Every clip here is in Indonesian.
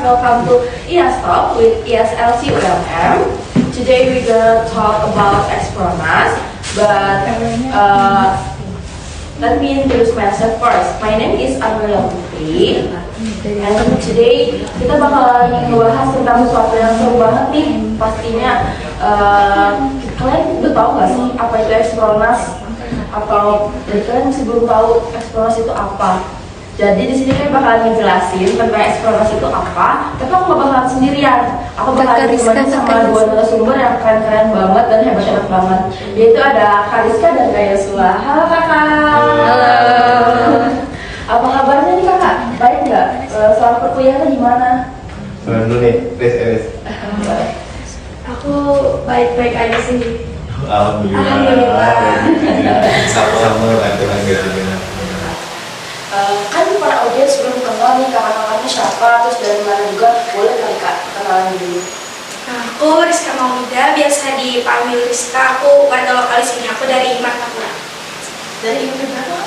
welcome to IAS Talk with IASLC ULM. Today we're gonna talk about Expronas, but let me introduce myself first. My name is Amelia Putri, and today kita bakalan ngebahas tentang sesuatu yang seru banget nih. Pastinya kalian udah tahu nggak sih apa itu Expronas? Atau dari kalian masih belum tahu Expronas itu apa? Jadi di sini kami bakalan ngejelasin tentang Expronas itu apa. Tapi aku gak bakalan sendirian. Aku bakalan ditemani sama dua narasumber yang keren-keren banget dan hebat-hebat banget. Yaitu ada Kariska dan Kak Yosua. Halo kakak. Halo. Apa kabarnya nih kakak? Baik nggak? Selama perkuliahan gimana? Dulu nih, Riz. Aku baik-baik aja sih. Alhamdulillah. Sama-sama bantu-bantu juga. Kan para audiens belum kenal nih kakak-kakaknya siapa, terus dari mana juga, boleh kali kak kenalan dulu. Nah, aku Rizka Maulida, biasa dipanggil Rizka. Aku warga lokal di sini. Aku dari Martapura. Dari IUP berapa?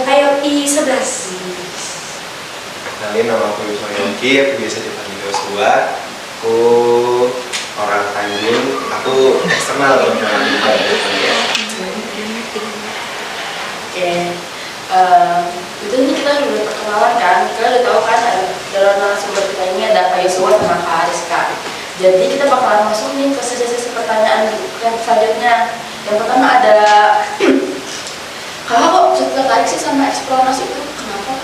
IUP 11. Kenalin, nama aku Yosua Yongki, aku biasa dipanggil Yosua. Aku orang Tanjung, aku eksternal loh. Oke. Itu ini kita udah perkenalan kan, kita udah tahu kan dalam narasumber kita ini ada Kak Yosua sama Kak Ariska. Jadi kita bakalan masuk nih ke sesi pertanyaan yang selanjutnya. Yang pertama ada kakak kok tertarik sih sama Expronas itu, kenapa?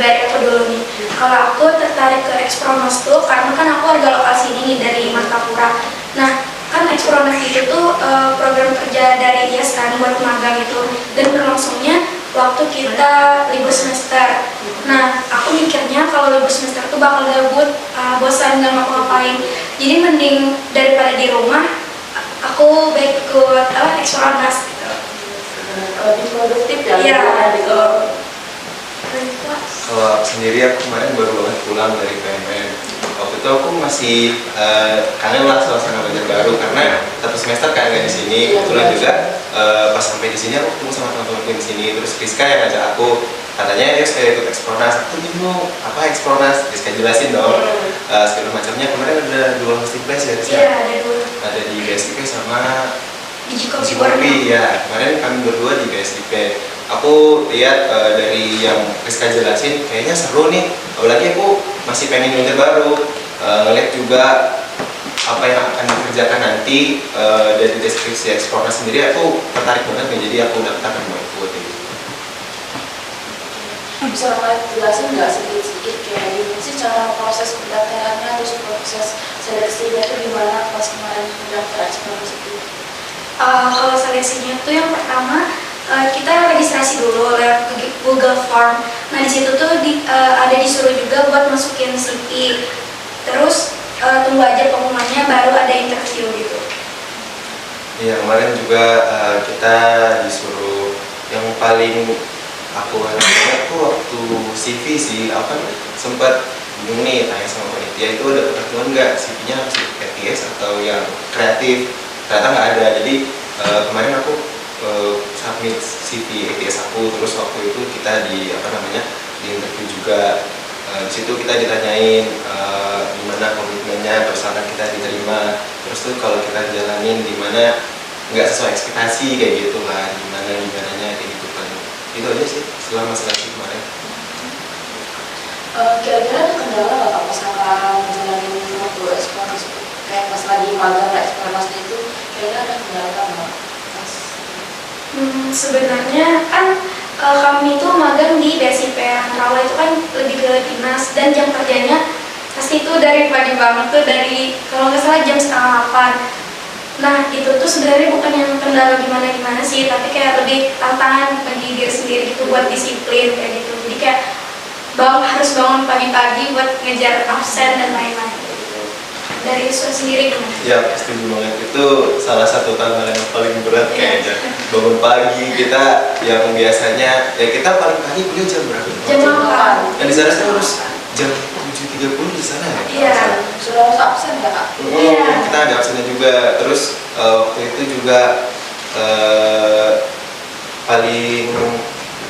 Dari aku dulu nih. Kalau aku tertarik ke Expronas tuh karena kan aku warga lokal sini nih, dari Martapura. Nah, kan Expronas itu tuh program kerja dari IAS kan buat magang itu, dan berlangsungnya waktu kita libur semester. Nah, aku mikirnya kalau libur semester tuh bakal gabut, bosan, gak ngapa-ngapain. Jadi mending daripada di rumah, aku baik ikut Expronas gitu. Lebih produktif ya? Iya, betul. Kalau aku sendiri, aku kemarin baru banget pulang dari PMN. Waktu itu aku masih kangen lah suasana belajar baru karena satu semester kan nggak di sini. Kebetulan juga pas sampai di sini aku ketemu sama teman-temanku di sini. Terus Rizka yang ngajak aku, katanya dia sekali ikut Expronas. Aku bingung apa Expronas? Rizka jelasin dong segala macamnya. Kemarin ada dua hosting place ya Rizka? Iya, ada dulu. Ada di BSIP sama Di Kopi Cikopi. ya. Kemarin kami berdua di BSIP. Aku lihat dari yang Rizka jelasin kayaknya seru nih. Apalagi aku masih pengen belajar baru, ngeliat juga apa yang akan dikerjakan nanti dari deskripsi Expronas sendiri. Aku tertarik banget nih, jadi aku daftar dan mau ikut gitu. Bisa kalian jelasin nggak sedikit kayak gimana sih cara proses pendaftarannya, terus proses seleksinya itu gimana pas kemarin mendaftar Expronas itu? Kalau seleksinya tuh yang pertama kita registrasi dulu lewat Google Form. Nah di situ tuh ada disuruh juga buat masukin CV. Terus tunggu aja pengumumannya, baru ada interview gitu. Iya, kemarin juga kita disuruh yang paling aku ingat tuh waktu CV sih. Aku kan sempat bingung nih tanya sama panitia itu ada ketentuan nggak CV-nya harus ETS atau yang kreatif. Ternyata nggak ada. Jadi kemarin aku submit CV ETS aku, terus waktu itu kita di interview juga. Di situ kita ditanyain gimana komitmennya, persyaratan kita diterima, terus tuh kalau kita jalanin gimana nggak sesuai ekspektasi kayak gitu lah, gimananya kayak gitu kan. Itu aja sih selama seleksi kemarin. Kira-kira ada kendala nggak pas kakak menjalani waktu Expronas itu? Kayak pas lagi magang Expronas itu, kayaknya ada kendala nggak? Sebenarnya kan kami itu magang di BSIP Antara itu kan lebih ke dinas, dan jam kerjanya pasti itu dari pagi banget tuh, dari kalau nggak salah jam 7:30. Nah itu tuh sebenarnya bukan yang kendala gimana sih, tapi kayak lebih tantangan bagi diri sendiri gitu buat disiplin kayak gitu. Jadi kayak harus bangun pagi-pagi buat ngejar absen dan lain-lain. Dari Yosua sendiri gimana? Ya pasti banget, itu salah satu tantangan yang paling berat kayaknya. Bangun pagi, kita yang biasanya ya kita paling pagi kuliah jam berapa? Jam 8. Dan di sana saya harus jam 7.30 di sana ya? Iya. Sudah harus absen nggak kak? Iya. Kita ada absennya juga. Terus waktu itu juga paling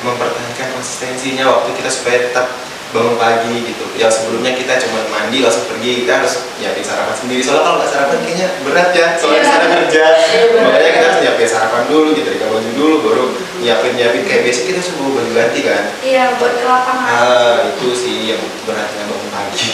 mempertahankan konsistensinya waktu kita supaya tetap bangun pagi gitu. Yang sebelumnya kita cuma mandi langsung pergi, kita harus nyiapin sarapan sendiri. Soalnya kalau nggak sarapan kayaknya berat ya, soalnya sana kerja. Makanya kita harus nyiapin sarapan dulu, gitu, ganti baju dulu, baru nyiapin kayak biasa kita suruh baju ganti kan. Iya, buat ke lapangan. Itu sih yang beratnya bangun pagi.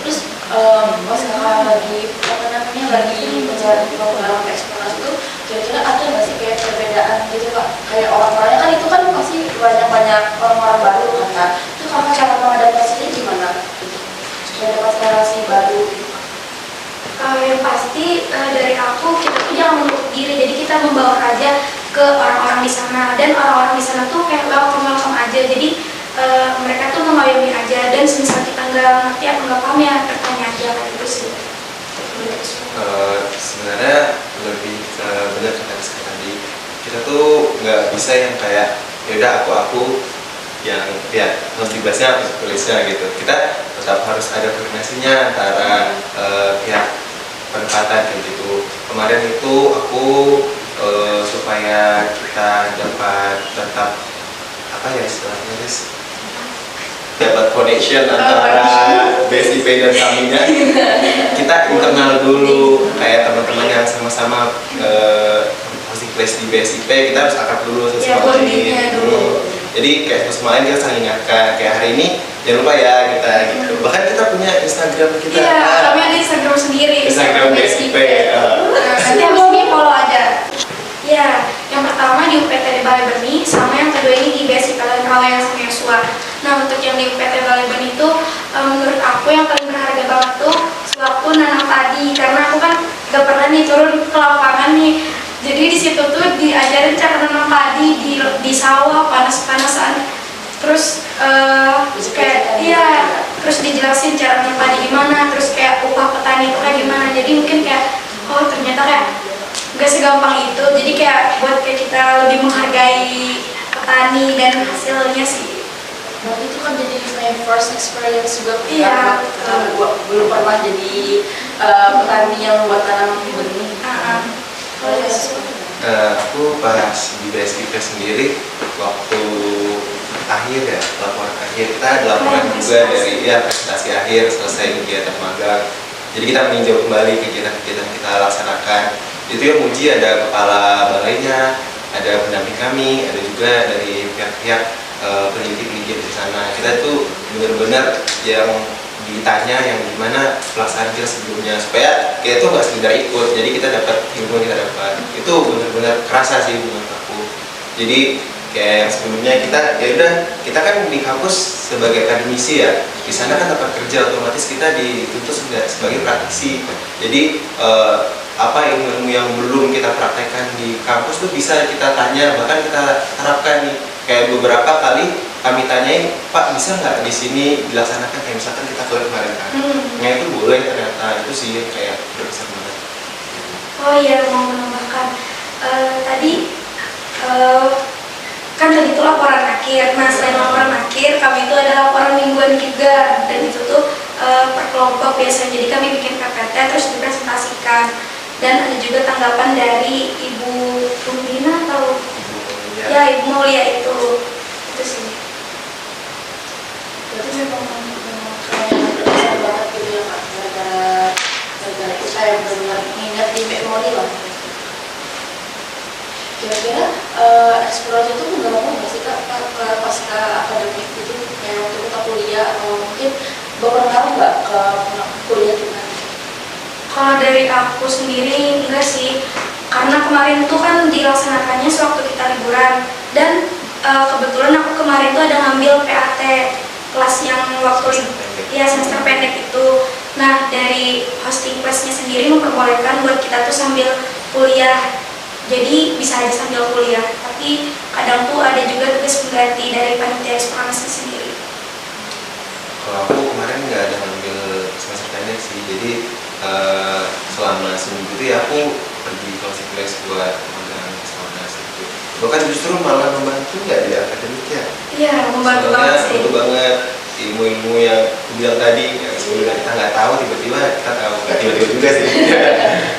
Terus pas kakak lagi apa namanya lagi menjalani pengalaman eksplorasi itu kira-kira ada nggak sih kayak perbedaan gitu kak, kayak orang-orangnya kan itu kan pasti banyak orang-orang baru kan kak, itu kakak cara mengadaptasinya gimana gitu supaya dapat relasi baru gitu. Yang pasti dari aku, kita tuh jangan menutup diri, jadi kita membawa aja ke orang-orang di sana, dan orang-orang di sana tuh kayak welcome aja, jadi mereka tuh mengayomi aja, dan semisal kita nggak ngerti atau nggak paham ya bertanya aja kayak gitu sih. Sebenarnya lebih benar kata Rizka tadi, kita tuh nggak bisa yang kayak yaudah aku yang ya harus dibahasnya harus tulisnya gitu. Kita tetap harus ada koordinasinya antara pihak penempatan kayak gitu. Kemarin itu aku supaya kita dapat tetap apa ya istilahnya dapat connection antara BSIP dan kaminya, kita internal dulu kayak teman-teman yang sama-sama hosting place di BSIP, kita harus akrab dulu sama lain dulu. Jadi kayak semalam kita saling ingatkan kayak hari ini jangan lupa ya kita gitu. Bahkan kita punya Instagram kita. Iya, kami ada Instagram sendiri. Instagram BSIP. Nanti habis ini follow aja. Ya, yang pertama di UPT Balai Benih, sama yang kedua ini di BSIP Rawayan sama Yosua. Nah, untuk yang di UPT Balai Benih itu, menurut aku yang paling berharga banget tuh sewaktu nanam padi, karena aku kan gak pernah nih turun ke lapangan nih. Jadi di situ tuh diajarin cara nanam padi di sawah panas-panasan. Terus kayak terus dijelasin cara nanam padi gimana, terus kayak upah petani itu kayak gimana. Jadi mungkin kayak oh ternyata kayak gak segampang itu, jadi kayak buat kayak kita lebih menghargai petani dan hasilnya sih. Berarti itu kan jadi my first experience juga. Iya, belum pernah jadi petani yang buat tanam benih. Aku pas di BSIP sendiri waktu akhir ya, laporan akhir kita ada laporan juga dari presentasi akhir selesai kegiatan magang. Jadi kita meninjau kembali kegiatan-kegiatan yang kita laksanakan. Itu yang uji ada kepala balainya, ada pendamping kami, ada juga dari pihak-pihak peneliti-peneliti di sana. Kita tuh benar-benar yang ditanya yang gimana pelaksanaan kita sebelumnya, supaya kita tuh nggak sekedar ikut, jadi kita dapat ilmu yang kita dapat. Itu benar-benar kerasa sih menurut aku. Jadi kayak yang sebelumnya kita kan di kampus sebagai akademisi ya, di sana kan tempat kerja, otomatis kita dituntut sebagai praktisi. Jadi apa ilmu-ilmu yang belum kita praktekkan di kampus tuh bisa kita tanya, bahkan kita terapkan nih. Kayak beberapa kali kami tanyain, Pak bisa nggak di sini dilaksanakan kayak misalkan kita kemarin kan? Nah itu boleh ternyata, itu sih kayak berkesan banget. Oh iya, mau menambahkan tadi kan tadi itu laporan akhir. Nah selain laporan akhir, kami itu ada laporan mingguan juga, dan itu tuh per kelompok biasanya. Jadi kami bikin PPT terus dipresentasikan, dan ada juga tanggapan dari Ibu Rumina atau ya Ibu Mulia itu sih. Berarti memang keren banget gitu ya kak, gara-gara itu saya benar-benar mengingat di memori lah. Kira-kira eksplorasi itu menggabungkan nggak sih kak pasca akademik itu, kayak waktu kita kuliah atau mungkin berpengaruh nggak ke kuliah juga? Kalau dari aku sendiri enggak sih, karena kemarin tuh kan dilaksanakannya sewaktu kita liburan, dan kebetulan aku kemarin tuh ada ngambil PAT kelas yang waktu semester pendek itu. Nah dari hosting classnya sendiri memperbolehkan buat kita tuh sambil kuliah, jadi bisa aja sambil kuliah, tapi kadang tuh ada juga tugas pengganti dari panitia eksplorasi sendiri. Kalau aku kemarin nggak ada ngambil semester pendek sih, jadi selama seminggu itu ya aku pergi hosting class buat magang eksplorasi itu. Bahkan justru malah membantu nggak di akademiknya. Iya, membantu banget sih. Membantu banget ilmu-ilmu yang aku bilang tadi, yang sebelumnya kita nggak tahu, tiba-tiba kita tahu. Nggak tiba-tiba juga sih.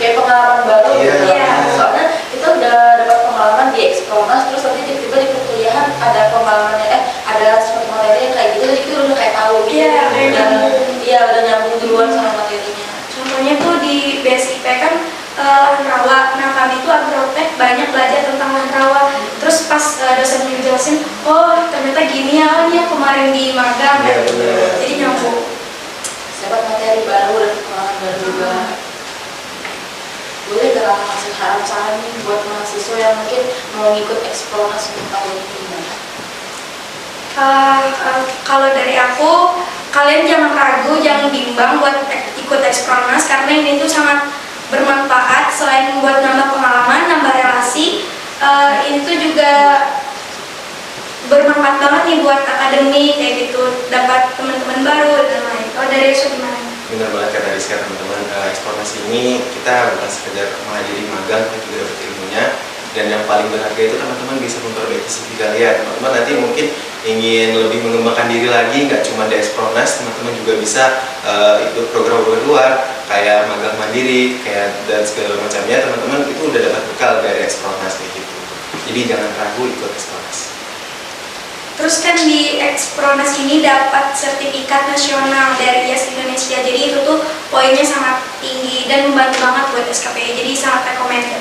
Kayak pengalaman baru. Iya. Soalnya kita udah dapat pengalaman di Ekspronas, terus nanti tiba-tiba di perkuliahan ada pengalamannya, ada seperti materi yang kayak gitu jadi kita udah kayak tahu gitu. Iya, kayak nyambung. Iya, udah nyambung duluan sama materinya. Contohnya tuh di BSIP kan lahan rawa. Nah kami tuh agrotek banyak belajar tentang lahan rawa. Terus pas dosen ngejelasin, oh ternyata gini halnya kemarin di magang. Iya, bener. Jadi nyambung. Dapat materi baru dan pengalaman baru juga. Boleh gak kakak kasih saran nih buat mahasiswa yang mungkin mau ngikut eksplorasi untuk tahun ini gimana? Kalau dari aku, kalian jangan ragu, jangan bimbang buat ikut Ekspronas karena ini tuh sangat bermanfaat. Selain membuat nambah pengalaman, nambah relasi, ini tuh juga bermanfaat banget nih buat akademik kayak gitu, dapat teman-teman baru dan lain. Kalau dari Yesus gimana? Benar banget kata Rizka teman-teman. Eksplorasi ini kita bukan sekedar menghadiri magang, tapi juga dapat ilmunya. Dan yang paling berharga itu teman-teman bisa memperbaiki CV kalian. Teman-teman nanti mungkin ingin lebih mengembangkan diri lagi, nggak cuma di Ekspronas, teman-teman juga bisa ikut program-program luar kayak magang mandiri, kayak dan segala macamnya. Teman-teman itu udah dapat bekal dari Ekspronas kayak gitu. Jadi jangan ragu ikut Ekspronas. Terus kan di Ekspronas ini dapat sertifikat nasional dari IAS Indonesia. Jadi itu tuh poinnya sangat tinggi dan membantu banget buat SKPI. Jadi sangat recommended.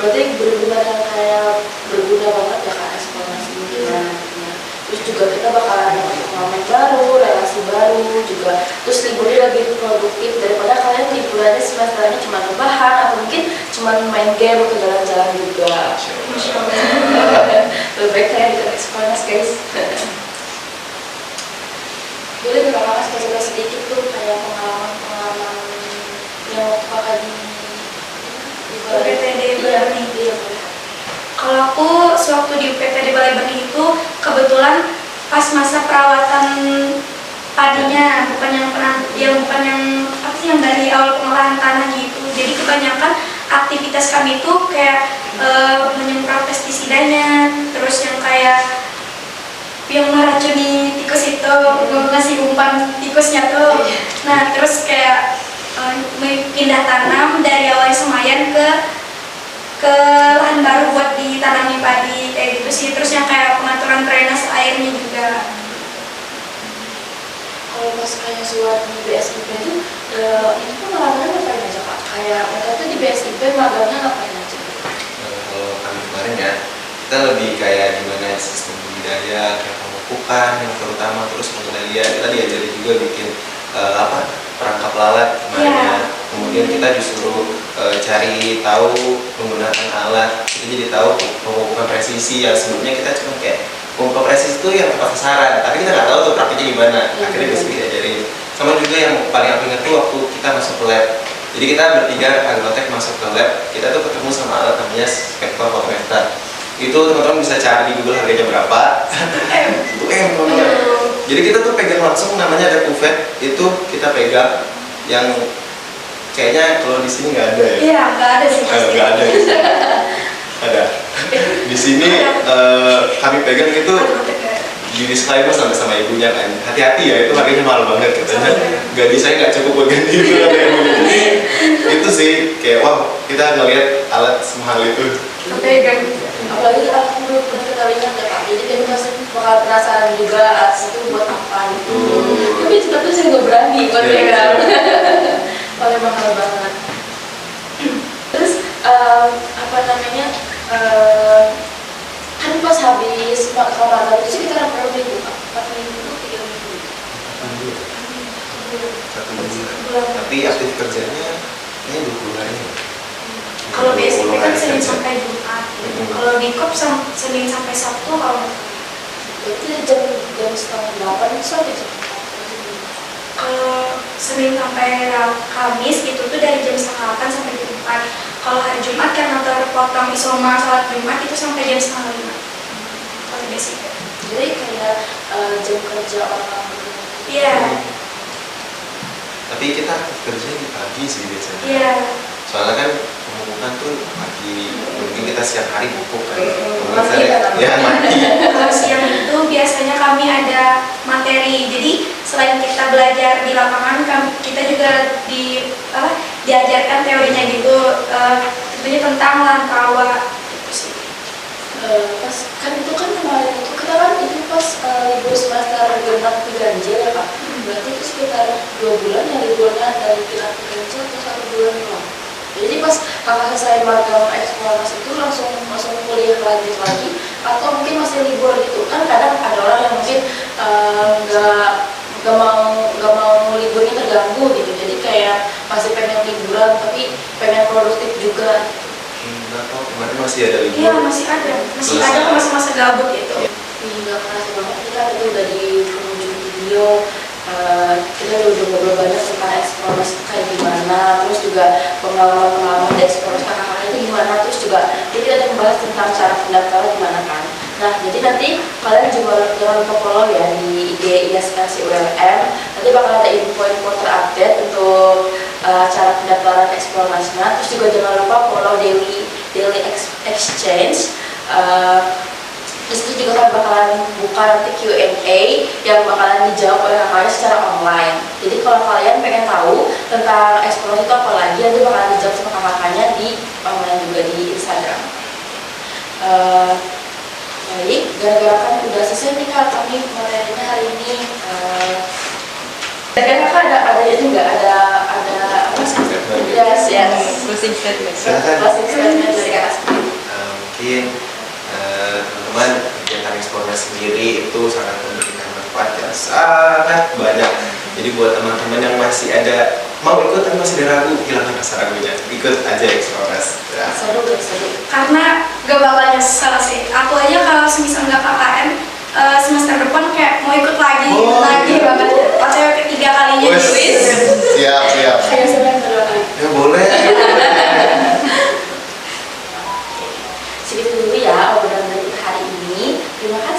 Berarti benar-benar yang kayak berguna banget ya kak eksplorasi ini gimana. Terus juga kita bakalan dapat pengalaman baru, relasi baru juga. Terus liburnya lebih produktif daripada kalian liburannya semesternya cuma rebahan atau mungkin cuma main game atau jalan-jalan juga. Lebih baik kayak ikut eksplorasi guys. Boleh gak kakak kasih sedikit tuh kayak pengalaman-pengalaman yang waktu kakak di UPTD Balai Benih. Benih. Kalau aku sewaktu di UPTD Balai Benih itu kebetulan pas masa perawatan padinya, bukan yang apa sih yang dari awal pengolahan tanah gitu. Jadi kebanyakan aktivitas kami itu kayak menyemprot pestisidanya, terus yang kayak yang meracuni tikus itu, ngasih umpan tikusnya tuh. Nah terus kayak pindah tanam dari awal semayan ke lahan baru buat ditanami padi kayak gitu sih. Terus yang kayak pengaturan drainase airnya juga. Kalau pas kayak suara di BSIP itu itu pengalamannya ngapain aja kak? Kayak mereka tuh di BSIP magangnya ngapain aja? Kalau kami kemarin ya, kita lebih kayak gimana sistem budidaya, kayak pemupukan yang terutama, terus pengendalian. Kita diajari juga bikin perangkap lalat kemarin ya. Kemudian kita disuruh cari tahu penggunaan alat. Kita jadi tahu pemupukan presisi yang sebelumnya kita cuma kayak pemupukan presisi itu yang tepat sasaran, tapi kita nggak tahu tuh praktiknya gimana. Akhirnya bisa diajarin. Sama juga yang paling aku ingat tuh waktu kita masuk ke lab. Jadi kita bertiga agrotek masuk ke lab, kita tuh ketemu sama alat namanya spektrofotometer. Itu teman-teman bisa cari di Google harganya berapa. 1M teman-teman. Jadi kita tuh pegang langsung, namanya ada kuvet, itu kita pegang yang kayaknya kalau di sini nggak ada ya. Iya, nggak ada sih pasti. Nggak ada. Ada. Di sini kami pegang itu di disclaimer sama ibunya kan, hati-hati ya, itu harganya mahal banget katanya. Gaji saya nggak cukup buat ganti itu kata ibunya. Jadi itu sih kayak wow, kita ngeliat alat semahal itu. Pegang. Apalagi aku belum pernah ketahuinya ya kak. Jadi kita masih bakal penasaran juga alat itu buat apa gitu. Tapi tetap tuh saya nggak berani buat pegang. Soalnya mahal banget. Terus apa namanya? Kan pas habis magang itu sih kita berapa minggu kak? 4 minggu, 3 minggu. 1 bulan. Tapi aktif kerjanya kayaknya 20 hari. Kalau BSIP kan Senin kerja. sampai Jumat. Kalau di KOP Senin sampai Sabtu kalau Berarti jam setengah 8 sampai jam 4. kalau Senin sampai Kamis itu tuh dari jam setengah 8 sampai jam 4. Kalau hari Jumat karena terpotong isoma salat Jumat itu sampai jam setengah 5. Kalau BSIP. Jadi kayak jam kerja orang. Iya. Tapi kita aktif kerja di pagi sih biasanya. Iya. Soalnya kan pemupukan tuh pagi, mungkin kita setiap hari pupuk kan. Mati kan? Ya mati. Kalau siang itu biasanya kami ada materi. Jadi selain kita belajar di lapangan, kita juga diajarkan teorinya gitu. Tentunya tentang lahan rawa gitu sih. Pas kan itu kan kemarin itu kita kan itu pas libur semester genap ganjil ya Kak. Berarti itu sekitar 2 bulan ya liburnya dari genap ganjil atau 1 bulan doang. Jadi pas kakak selesai magang eksplorasi itu langsung kuliah lanjut lagi atau mungkin masih libur gitu kan, kadang ada orang yang mungkin nggak mau liburnya terganggu gitu, jadi kayak masih pengen liburan tapi pengen produktif juga. Enggak tahu, kemarin masih ada libur. Iya, masih ada masa-masa gabut gitu. Nggak kerasa banget kita itu udah di penghujung video. Kita udah ngobrol banyak tentang eksplorasi itu kayak gimana, terus juga pengalaman di eksplorasi kakak-kakak itu gimana, terus juga jadi ada membahas tentang cara pendaftaran gimana kan. Nah, jadi nanti kalian juga jangan lupa follow ya di IG ISKC ULM. Nanti bakal ada info-info terupdate untuk cara pendaftaran eksplorasinya. Terus juga jangan lupa follow daily exchange. Di situ juga kan bakalan buka nanti Q&A yang bakalan dijawab oleh kakaknya secara online. Jadi kalau kalian pengen tahu tentang eksplorasi itu apa lagi, nanti bakalan dijawab sama kakaknya di online juga di Instagram. Baik, gara-gara kan udah selesai nih Kak, kami materinya hari ini. Kakak ada itu nggak ada apa sih? Yes. Closing statement. Closing statement dari kakak sendiri. Mungkin teman-teman kegiatan eksplorasi sendiri itu sangat memberikan manfaat yang sangat banyak. Jadi buat teman-teman yang masih ada mau ikut tapi masih ada ragu, hilangkan rasa ragunya, ikut aja eksplorasi. Ya. Seru. Karena gak bakal nyesel sih. Aku aja kalau semisal nggak KKN semester depan kayak mau ikut lagi banget. OTW ketiga kalinya Wes, Juis. siap. Kayak semester lagi. Ya boleh. Segitu dulu ya obrolan dari hari ini. Terima kasih.